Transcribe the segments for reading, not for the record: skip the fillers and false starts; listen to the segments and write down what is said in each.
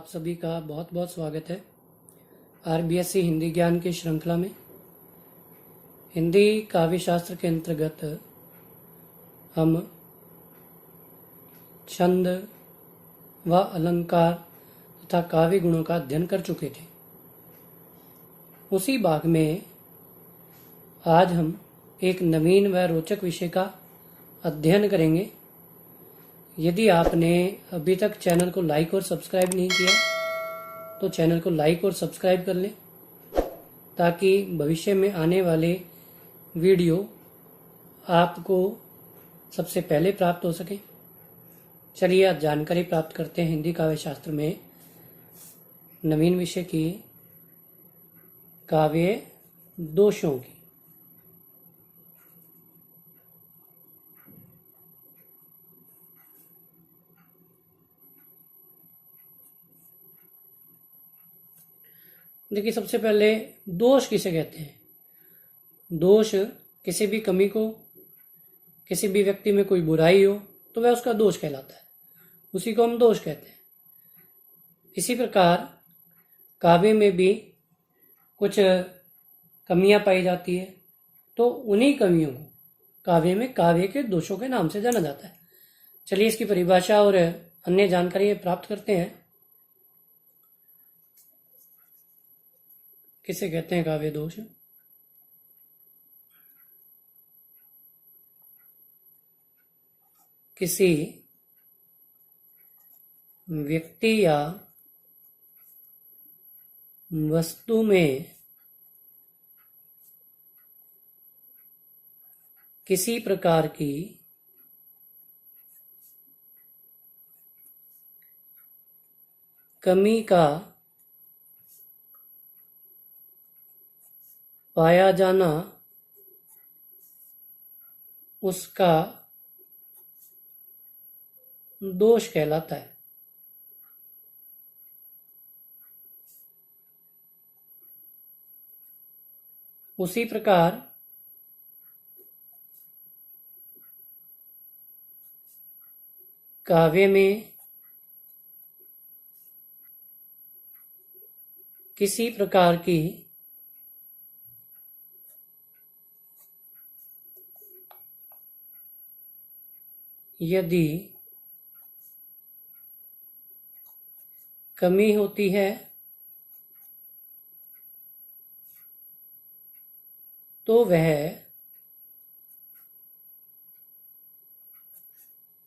आप सभी का बहुत बहुत स्वागत है आरबीएससी हिंदी ज्ञान की श्रृंखला में। हिंदी काव्य शास्त्र के अंतर्गत हम छंद व अलंकार तथा काव्य गुणों का अध्ययन कर चुके थे। उसी भाग में आज हम एक नवीन व रोचक विषय का अध्ययन करेंगे। यदि आपने अभी तक चैनल को लाइक और सब्सक्राइब नहीं किया तो चैनल को लाइक और सब्सक्राइब कर लें ताकि भविष्य में आने वाले वीडियो आपको सबसे पहले प्राप्त हो सके। चलिए आज जानकारी प्राप्त करते हैं हिंदी काव्य शास्त्र में नवीन विषय की काव्य दोषों की। देखिए, सबसे पहले दोष किसे कहते हैं। दोष किसी भी कमी को, किसी भी व्यक्ति में कोई बुराई हो तो वह उसका दोष कहलाता है, उसी को हम दोष कहते हैं। इसी प्रकार काव्य में भी कुछ कमियां पाई जाती है तो उन्हीं कमियों को काव्य में काव्य के दोषों के नाम से जाना जाता है। चलिए इसकी परिभाषा और अन्य जानकारी प्राप्त करते हैं। किसे कहते हैं काव्य दोष। किसी व्यक्ति या वस्तु में किसी प्रकार की कमी का पाया जाना उसका दोष कहलाता है। उसी प्रकार काव्य में किसी प्रकार की यदि कमी होती है तो वह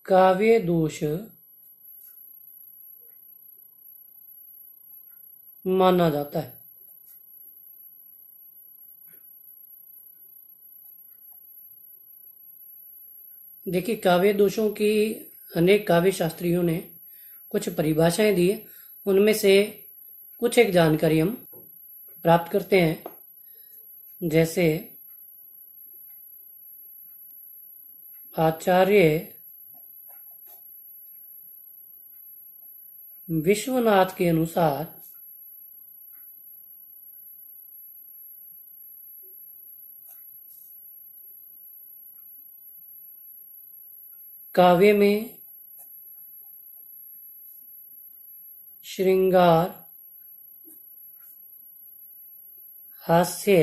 काव्य दोष माना जाता है। देखिए, काव्य दोषों की अनेक काव्य शास्त्रियों ने कुछ परिभाषाएं दी है, उनमें से कुछ एक जानकारी हम प्राप्त करते हैं। जैसे आचार्य विश्वनाथ के अनुसार काव्य में श्रृंगार, हास्य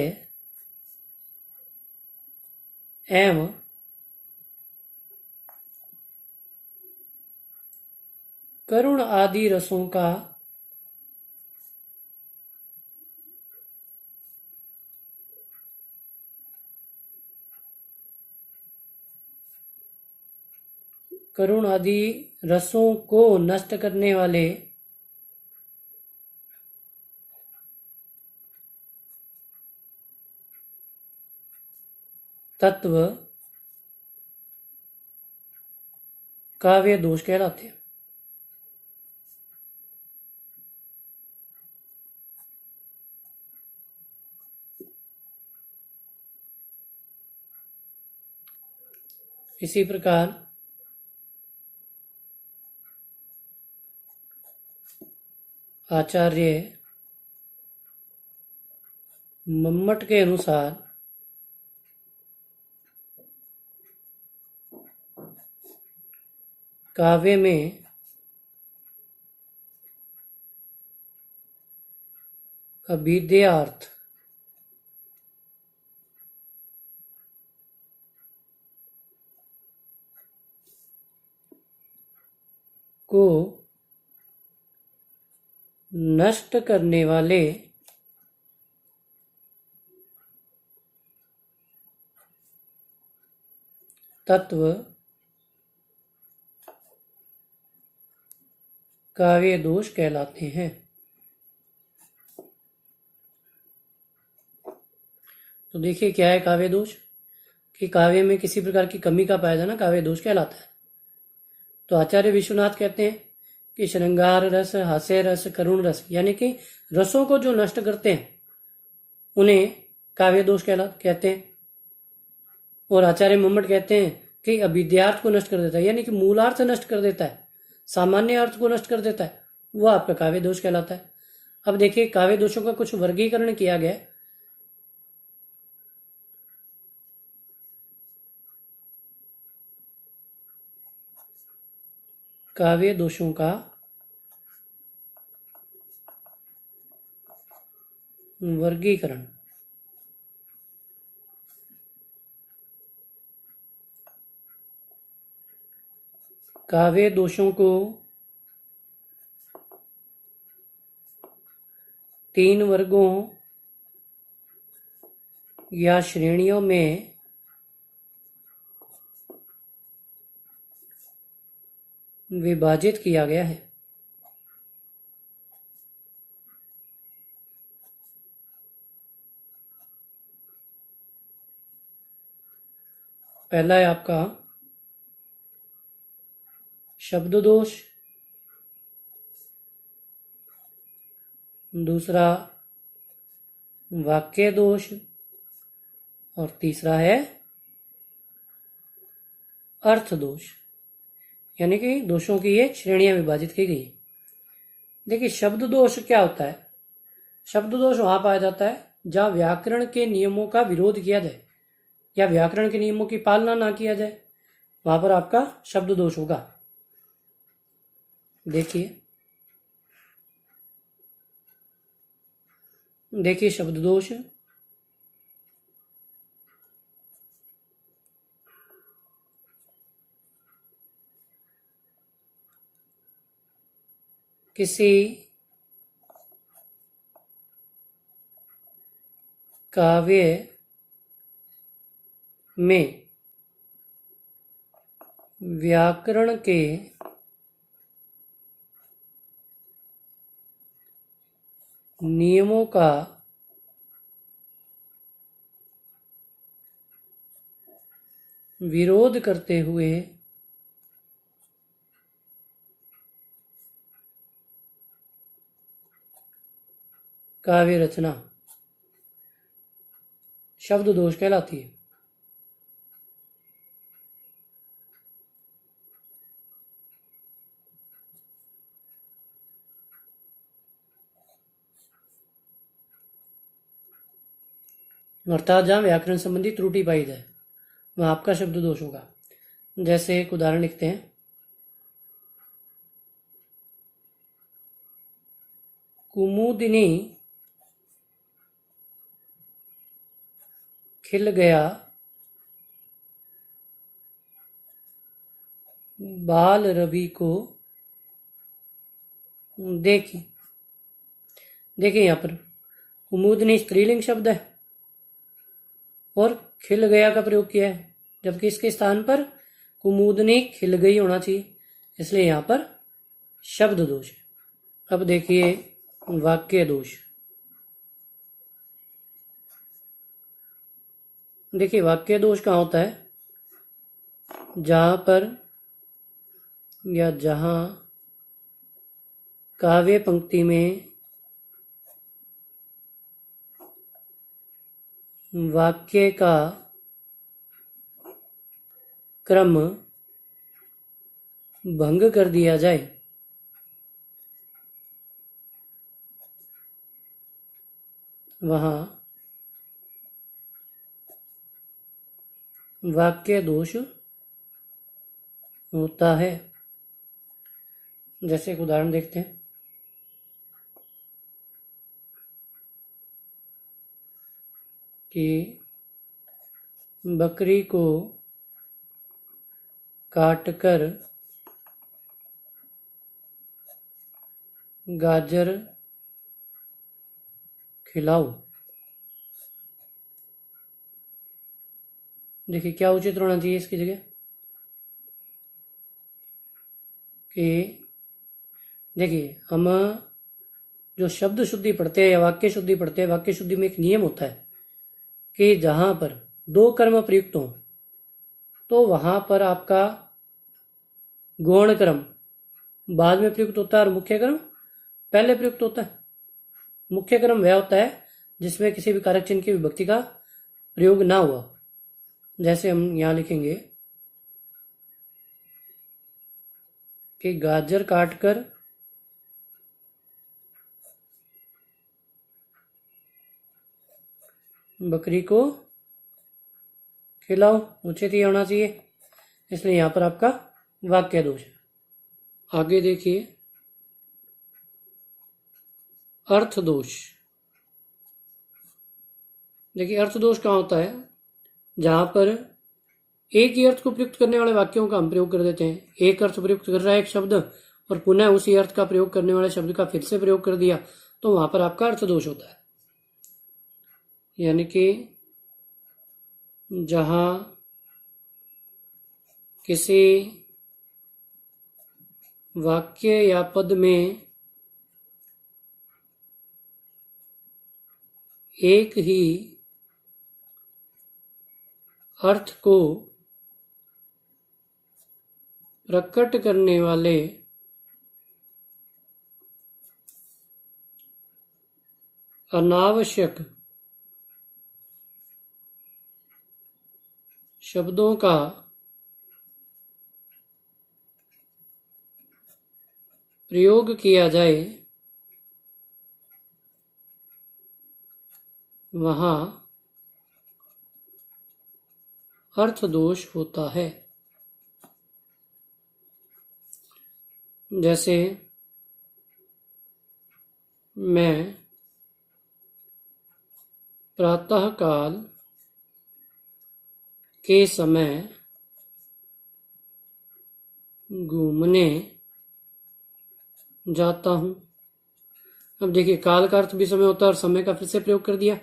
एवं करुण आदि रसों का करुण आदि रसों को नष्ट करने वाले तत्व काव्य दोष कहलाते हैं। इसी प्रकार आचार्य मम्मट के अनुसार काव्य में अभिधेयार्थ को नष्ट करने वाले तत्व काव्य दोष कहलाते हैं। तो देखिए क्या है काव्य दोष, कि काव्य में किसी प्रकार की कमी का पाया जाना काव्य दोष कहलाता है। तो आचार्य विश्वनाथ कहते हैं कि श्रृंगार रस, हास्य रस, करुण रस, यानी कि रसों को जो नष्ट करते हैं उन्हें काव्य दोष कहते हैं। और आचार्य मम्मट कहते हैं कि अभिध्यार्थ को नष्ट कर देता है, यानी कि मूलार्थ नष्ट कर देता है, सामान्य अर्थ को नष्ट कर देता है, वो आपका काव्य दोष कहलाता है। अब देखिए काव्य दोषों का कुछ वर्गीकरण किया गया है। काव्य दोषों का वर्गीकरण। काव्य दोषों को 3 वर्गों या श्रेणियों में विभाजित किया गया है। पहला है आपका शब्द दोष, दूसरा वाक्य दोष, और तीसरा है अर्थ दोष। यानी कि दोषों की ये श्रेणियां विभाजित की गई। देखिए शब्द दोष क्या होता है। शब्द दोष वहां पाया जाता है जहां व्याकरण के नियमों का विरोध किया जाए या व्याकरण के नियमों की पालना ना किया जाए, वहां पर आपका शब्द दोष होगा। देखिए शब्द दोष, किसी काव्य में व्याकरण के नियमों का विरोध करते हुए काव्य रचना शब्द दोष कहलाती है। अर्थात जहां व्याकरण संबंधी त्रुटि पाई जाए वहां आपका शब्द दोष होगा। जैसे एक उदाहरण लिखते हैं, कुमुदिनी खिल गया बाल रवि को देखी। देखिए यहां पर कुमुदिनी स्त्रीलिंग शब्द है और खिल गया का प्रयोग किया है, जबकि इसके स्थान पर कुमुदनी खिल गई होना चाहिए, इसलिए यहां पर शब्द दोष है। अब देखिए वाक्य दोष। देखिए वाक्य दोष कहाँ होता है, जहां पर या जहां काव्य पंक्ति में वाक्य का क्रम भंग कर दिया जाए, वहां वाक्य दोष होता है। जैसे एक उदाहरण देखते हैं, कि बकरी को काटकर गाजर खिलाओ। देखिए क्या उचित होना चाहिए इसकी जगह कि देखिए हम जो शब्द शुद्धि पढ़ते हैं या वाक्य शुद्धि पढ़ते हैं, वाक्य शुद्धि में एक नियम होता है कि जहां पर दो कर्म प्रयुक्त हों तो वहां पर आपका गौण कर्म बाद में प्रयुक्त होता है और मुख्य कर्म पहले प्रयुक्त होता है। मुख्य कर्म वह होता है जिसमें किसी भी कारक चिन्ह की विभक्ति का प्रयोग ना हुआ। जैसे हम यहां लिखेंगे कि गाजर काटकर बकरी को खिलाओ, उचित ही होना चाहिए, इसलिए यहां पर आपका वाक्य दोष है। आगे देखिए अर्थ दोष। देखिए अर्थ दोष कहाँ होता है, जहां पर एक ही अर्थ को प्रयुक्त करने वाले वाक्यों का हम प्रयोग कर देते हैं। एक अर्थ प्रयुक्त कर रहा है एक शब्द और पुनः उसी अर्थ का प्रयोग करने वाले शब्द का फिर से प्रयोग कर दिया, तो वहां पर आपका अर्थ दोष होता है। यानी कि जहां किसी वाक्य या पद में एक ही अर्थ को प्रकट करने वाले अनावश्यक शब्दों का प्रयोग किया जाए वहां अर्थ दोष होता है। जैसे मैं प्रातःकाल के समय घूमने जाता हूं। अब देखिए काल का अर्थ भी समय होता है और समय का फिर से प्रयोग कर दिया,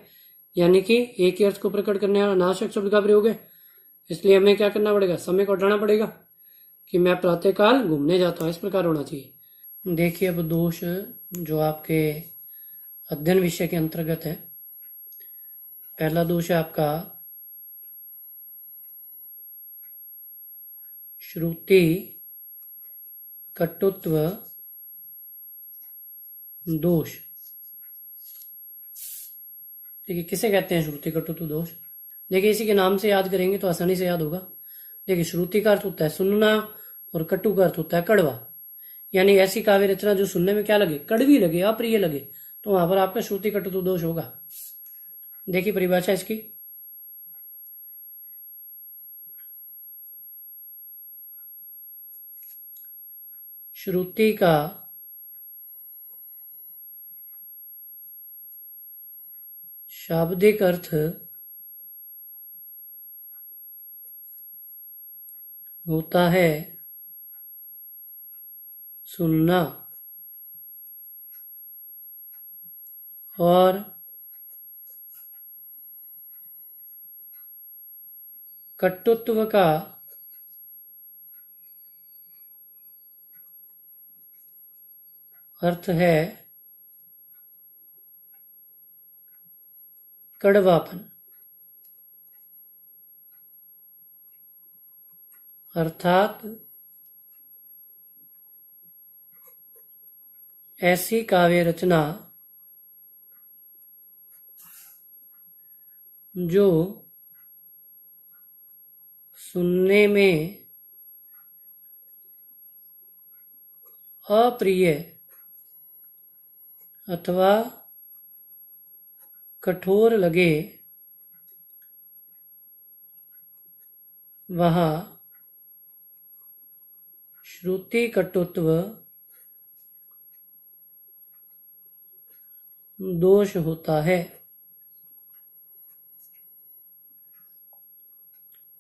यानी कि एक ही अर्थ को प्रकट करने वाला नाशक शब्द का प्रयोग है। इसलिए हमें क्या करना पड़ेगा, समय को हटाना पड़ेगा कि मैं प्रातःकाल घूमने जाता हूं, इस प्रकार होना चाहिए। देखिए अब दोष जो आपके अध्ययन विषय के अंतर्गत है। पहला दोष है आपका श्रुति कटुत्व दोष। देखिए किसे कहते हैं श्रुति कटुत्व दोष। देखिए इसी के नाम से याद करेंगे तो आसानी से याद होगा। देखिए श्रुति का अर्थ होता है सुनना और कटु का अर्थ होता है कड़वा, यानी ऐसी काव्य रचना जो सुनने में क्या लगे, कड़वी लगे, अप्रिय लगे, तो वहां पर आपका श्रुति कटुत्व दोष होगा। देखिए परिभाषा इसकी, श्रुति का शाब्दिक अर्थ होता है सुनना और कटुत्व का अर्थ है कड़वापन, अर्थात ऐसी काव्य रचना जो सुनने में अप्रिय अथवा कठोर लगे, वहां श्रुति कटुत्व दोष होता है।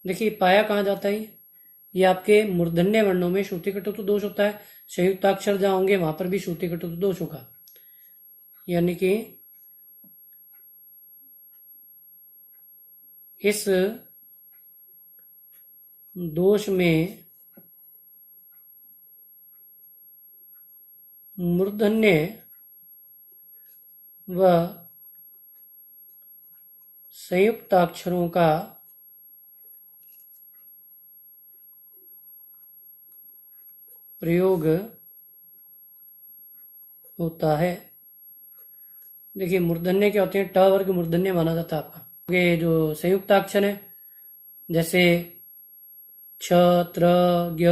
देखिए पाया कहाँ जाता है ये आपके मूर्धन्य वर्णों में श्रुति कटुत्व दोष होता है। संयुक्ताक्षर जहाँ होंगे वहां पर भी श्रुति कटुत्व दोष होगा। यानी कि इस दोष में मूर्धन्य व संयुक्ताक्षरों का प्रयोग होता है। देखिए मूर्धन्य क्या होते हैं, ट वर्ग मूर्धन्य माना जाता है आपका। ये जो संयुक्ताक्षर है जैसे छ, त्र, ज्ञ,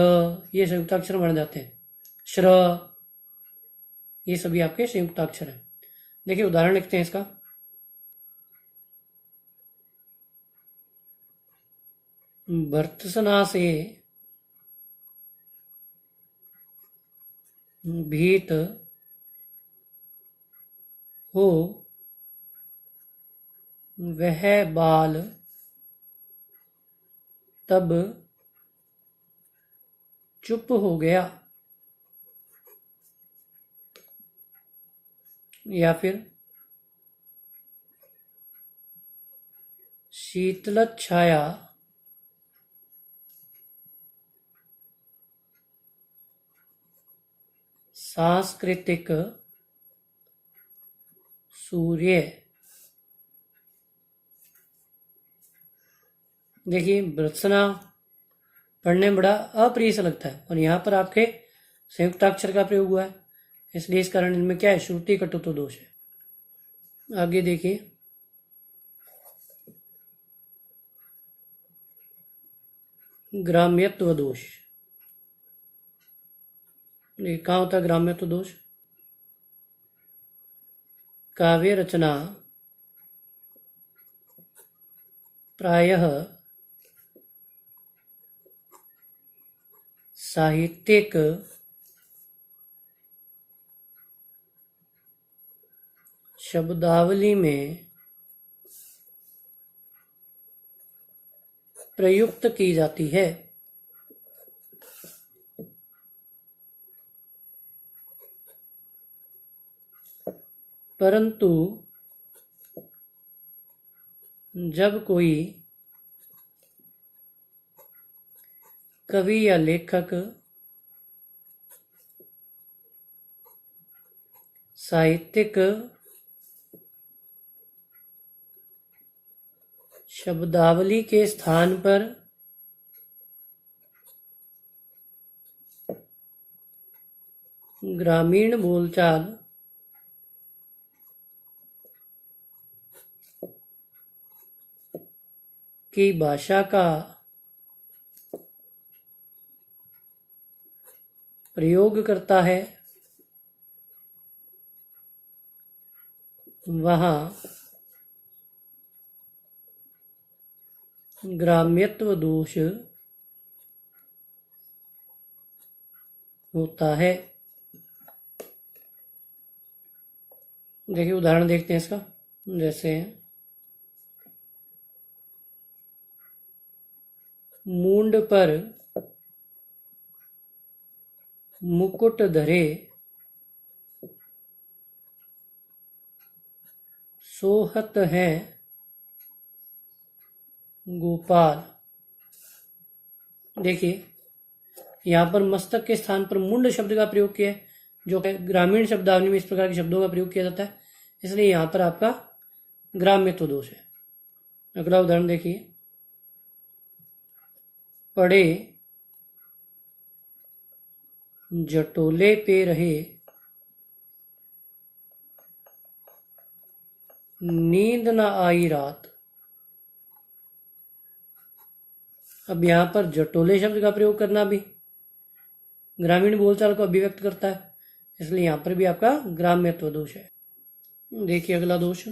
ये संयुक्ताक्षर माने जाते हैं। श्र, ये सभी आपके संयुक्ताक्षर हैं। देखिए उदाहरण लिखते हैं इसका। भर्त्सना से भीत हो वह बाल तब चुप हो गया। या फिर शीतल छाया सांस्कृतिक सूर्य। देखिए भर्त्सना पढ़ने में बड़ा अप्रिय सा लगता है और यहाँ पर आपके संयुक्ताक्षर का प्रयोग हुआ है, इसलिए इस कारण इनमें क्या है, श्रुति कटुत्व दोष है। आगे देखिए ग्राम्यत्व दोष। कहाँ होता है ग्राम्यत्व दोष? काव्य रचना प्रायः साहित्यिक शब्दावली में प्रयुक्त की जाती है। परंतु जब कोई कवि या लेखक साहित्यिक शब्दावली के स्थान पर ग्रामीण बोलचाल की भाषा का प्रयोग करता है, वहाँ ग्राम्यत्व दोष होता है। देखिए उदाहरण देखते हैं इसका। जैसे मूंड पर मुकुट धरे सोहत है गोपाल। देखिए यहाँ पर मस्तक के स्थान पर मुंड शब्द का प्रयोग किया है, जो कि ग्रामीण शब्दावली में इस प्रकार के शब्दों का प्रयोग किया जाता है, इसलिए यहाँ पर आपका ग्राम्यत्व दोष है। अगला उदाहरण देखिए। पड़े जटोले पे रहे नींद न आई रात। अब यहाँ पर जटोले शब्द का प्रयोग करना भी ग्रामीण बोलचाल को अभिव्यक्त करता है, इसलिए यहाँ पर भी आपका ग्राम्यत्व दोष है। देखिए अगला दोष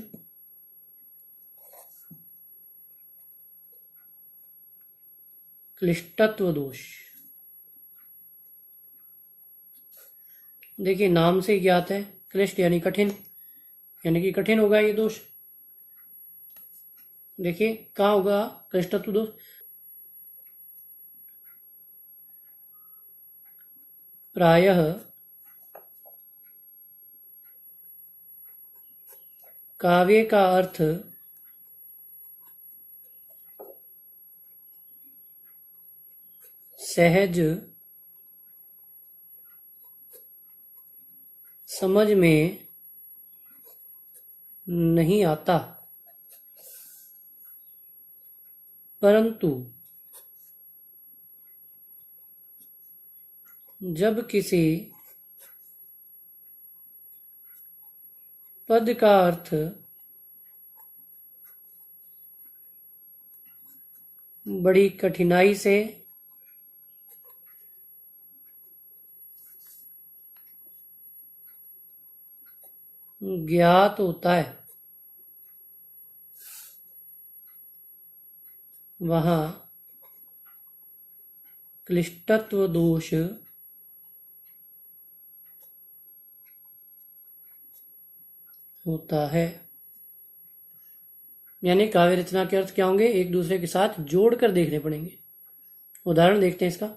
क्लिष्टत्व दोष। देखिए नाम से ज्ञात है, क्लिष्ट यानी कठिन, यानी कि कठिन होगा ये दोष। देखिए कहाँ होगा क्लिष्टत्व दोष? प्रायः काव्य का अर्थ सहज समझ में नहीं आता, परंतु जब किसी पद का अर्थ बड़ी कठिनाई से ज्ञात होता है, वहाँ क्लिष्टत्व दोष होता है। यानी काव्य रचना के अर्थ क्या होंगे, एक दूसरे के साथ जोड़कर देखने पड़ेंगे। उदाहरण देखते हैं इसका।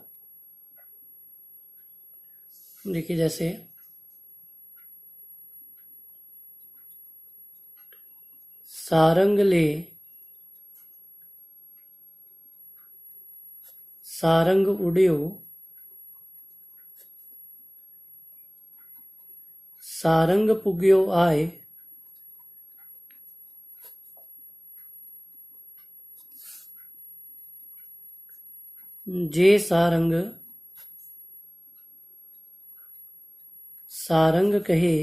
देखिए, जैसे सारंग ले सारंग उड्यो, सारंग पुग्यो आए, जे सारंग सारंग कहे,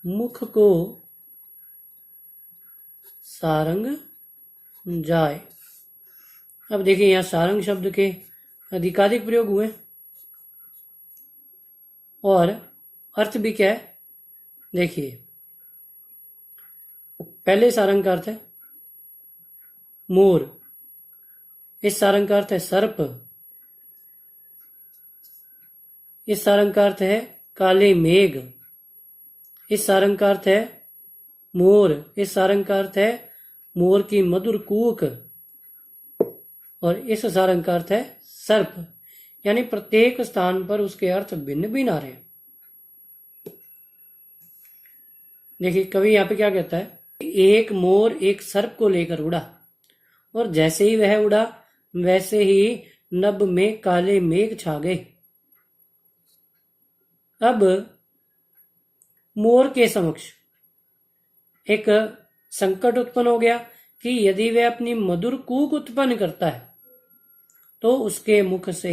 मुख को सारंग जाए। अब देखिए, यहाँ सारंग शब्द के अधिकाधिक प्रयोग हुए और अर्थ भी क्या है। देखिए, पहले सारंग का अर्थ है मोर, इस सारंग का अर्थ है सर्प, इस सारंग का अर्थ है काले मेघ, इस सारंग का अर्थ है मोर, इस सारंग का अर्थ है मोर की मधुर कूक, और इस सारंग का अर्थ है सर्प। यानी प्रत्येक स्थान पर उसके अर्थ भिन्न भिन्न आ रहे हैं। देखिए, कवि यहाँ पे क्या कहता है, एक मोर एक सर्प को लेकर उड़ा, और जैसे ही वह उड़ा वैसे ही नभ में काले मेघ छा गए। अब मोर के समक्ष एक संकट उत्पन्न हो गया कि यदि वह अपनी मधुर कूक उत्पन्न करता है तो उसके मुख से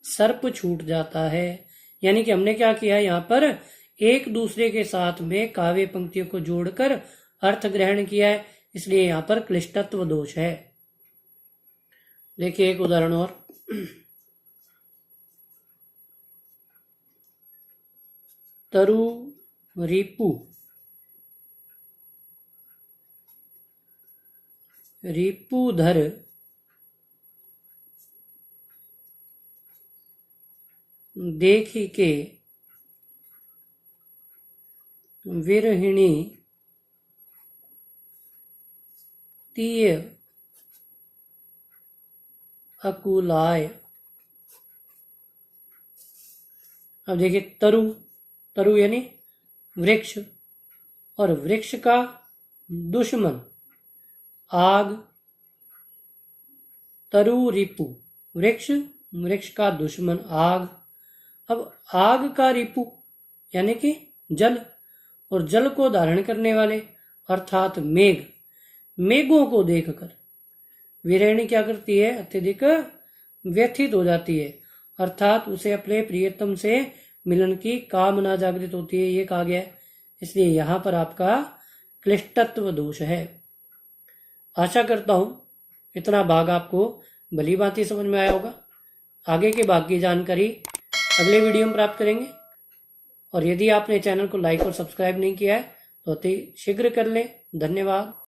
सर्प छूट जाता है। यानी कि हमने क्या किया है, यहाँ पर एक दूसरे के साथ में काव्य पंक्तियों को जोड़कर अर्थ ग्रहण किया है, इसलिए यहाँ पर क्लिष्टत्व दोष है। देखिए एक उदाहरण और। तरु रिपु, रिपुधर देखी के विरहिणी तीय अकुलाय। अब देखिए, तरु, तरु यानी वृक्ष, और वृक्ष का दुश्मन आग, तरु रिपु वृक्ष, वृक्ष का दुश्मन आग। अब आग का रिपु यानी कि जल, और जल को धारण करने वाले अर्थात मेघ, मेघों को देखकर विरहिणी क्या करती है, अत्यधिक व्यथित हो जाती है, अर्थात उसे अपने प्रियतम से मिलन की कामना जागृत होती है, ये कहा गया है। इसलिए यहाँ पर आपका क्लिष्टत्व दोष है। आशा करता हूं इतना भाग आपको भली भांति समझ में आया होगा। आगे के भाग की जानकारी अगले वीडियो में प्राप्त करेंगे, और यदि आपने चैनल को लाइक और सब्सक्राइब नहीं किया है तो अति शीघ्र कर लें। धन्यवाद।